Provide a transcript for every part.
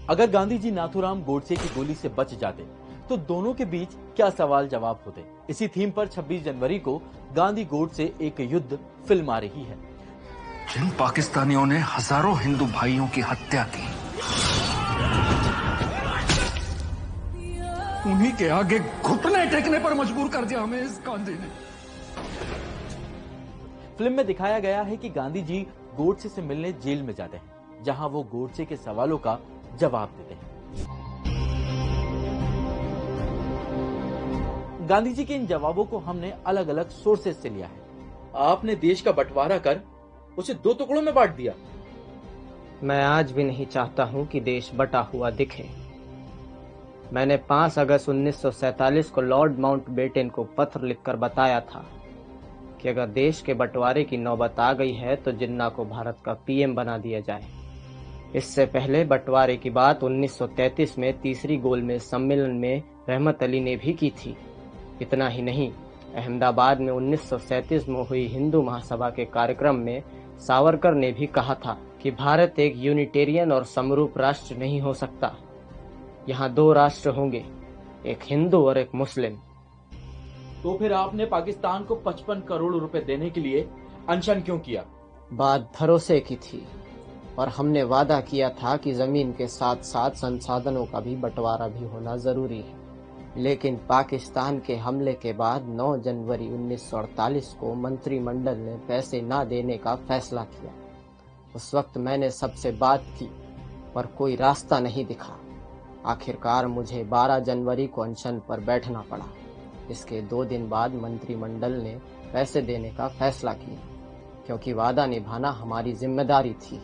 अगर गांधी जी नाथूराम गोडसे की गोली से बच जाते तो दोनों के बीच क्या सवाल जवाब होते। इसी थीम पर 26 जनवरी को गांधी गोडसे एक युद्ध फिल्म आ रही है। जिन पाकिस्तानियों ने हजारों हिंदू भाइयों की हत्या की, उन्हीं के आगे घुटने टेकने पर मजबूर कर दिया हमें इस गांधी ने। फिल्म में दिखाया गया है कि गांधी जी गोडसे से मिलने जेल में जाते हैं, जहां वो गोडसे के सवालों का जवाब देते हैं। गांधी जी के इन जवाबों को हमने अलग अलग सोर्सेज से लिया है। आपने देश का बंटवारा कर उसे 2 टुकड़ों में बांट दिया। मैं आज भी नहीं चाहता हूं कि देश बटा हुआ दिखे। मैंने 5 अगस्त 1947 को लॉर्ड माउंटबेटन को पत्र लिखकर बताया था कि अगर देश के बंटवारे की नौबत आ गई है तो जिन्ना को भारत का पीएम बना दिया जाए। इससे पहले बंटवारे की बात 1933 में तीसरी गोलमेज सम्मेलन में रहमत अली ने भी की थी। इतना ही नहीं, अहमदाबाद में 1937 में हुई हिंदू महासभा के कार्यक्रम में सावरकर ने भी कहा था कि भारत एक यूनिटेरियन और समरूप राष्ट्र नहीं हो सकता। यहाँ 2 राष्ट्र होंगे, एक हिंदू और एक मुस्लिम। तो फिर आपने पाकिस्तान को 55 करोड़ रुपए देने के लिए अनशन क्यों किया? बात भरोसे की थी और हमने वादा किया था कि जमीन के साथ साथ संसाधनों का भी बंटवारा भी होना जरूरी है। लेकिन पाकिस्तान के हमले के बाद 9 जनवरी 1948 को मंत्रिमंडल ने पैसे ना देने का फैसला किया। उस वक्त मैंने सबसे बात की पर कोई रास्ता नहीं दिखा। आखिरकार मुझे 12 जनवरी को अनशन पर बैठना पड़ा। इसके 2 दिन बाद मंत्रिमंडल ने पैसे देने का फैसला किया, क्योंकि वादा निभाना हमारी जिम्मेदारी थी।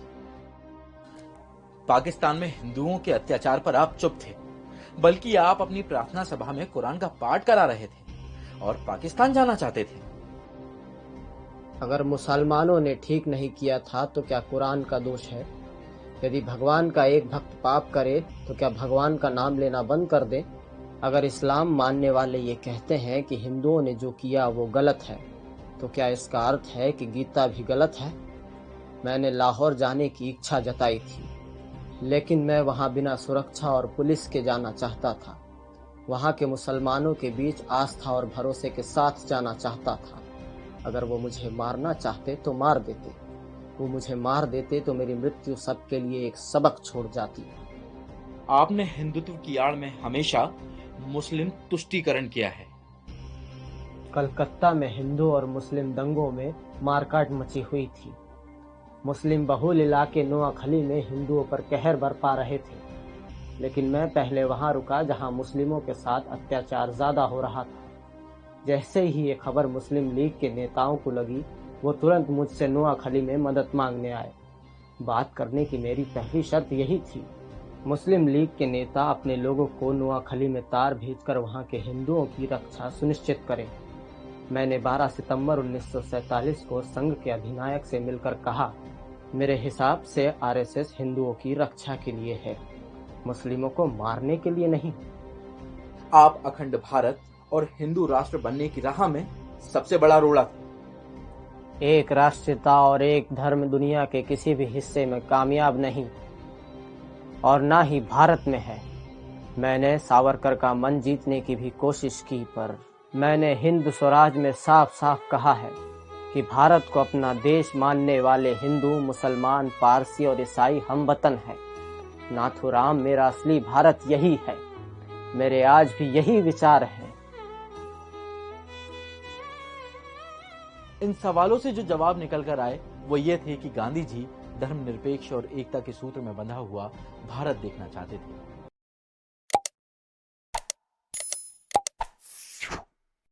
पाकिस्तान में हिंदुओं के अत्याचार पर आप चुप थे, बल्कि आप अपनी प्रार्थना सभा में कुरान का पाठ करा रहे थे और पाकिस्तान जाना चाहते थे। अगर मुसलमानों ने ठीक नहीं किया था तो क्या कुरान का दोष है? यदि भगवान का एक भक्त पाप करे तो क्या भगवान का नाम लेना बंद कर दे? अगर इस्लाम मानने वाले ये कहते हैं कि हिंदुओं ने जो किया वो गलत है, तो क्या इसका अर्थ है कि गीता भी गलत है? मैंने लाहौर जाने की इच्छा जताई थी, लेकिन मैं वहां बिना सुरक्षा और पुलिस के जाना चाहता था। वहां के मुसलमानों के बीच आस्था और भरोसे के साथ जाना चाहता था। अगर वो मुझे मारना चाहते तो मार देते, वो मुझे मार देते तो मेरी मृत्यु सबके लिए एक सबक छोड़ जाती। आपने हिंदुत्व की आड़ में हमेशा मुस्लिम तुष्टीकरण किया है। कलकत्ता में हिंदू और मुस्लिम दंगों में मारकाट मची हुई थी। मुस्लिम बहुल इलाके नोआखली में हिंदुओं पर कहर बरपा रहे थे, लेकिन मैं पहले वहां रुका जहां मुस्लिमों के साथ अत्याचार ज्यादा हो रहा था। जैसे ही ये खबर मुस्लिम लीग के नेताओं को लगी, वो तुरंत मुझसे नोआखली में मदद मांगने आए। बात करने की मेरी पहली शर्त यही थी, मुस्लिम लीग के नेता अपने लोगों को नोआखली में तार भेजकर वहां के हिंदुओं की रक्षा सुनिश्चित करें। मैंने 12 सितंबर 1947 को संघ के अधिनायक से मिलकर कहा, मेरे हिसाब से आरएसएस हिंदुओं की रक्षा के लिए है, मुस्लिमों को मारने के लिए नहीं। आप अखंड भारत और हिंदू राष्ट्र बनने की राह में सबसे बड़ा रोड़ा था। एक राष्ट्रीयता और एक धर्म दुनिया के किसी भी हिस्से में कामयाब नहीं, और ना ही भारत में है। मैंने सावरकर का मन जीतने की भी कोशिश की, पर मैंने हिंद स्वराज में साफ साफ कहा है कि भारत को अपना देश मानने वाले हिंदू, मुसलमान, पारसी और ईसाई हमवतन है। नाथूराम मेरा असली भारत यही है। मेरे आज भी यही विचार हैं। इन सवालों से जो जवाब निकल कर आए वो ये थे कि गांधी जी धर्मनिरपेक्ष और एकता के सूत्र में बंधा हुआ भारत देखना चाहते थे।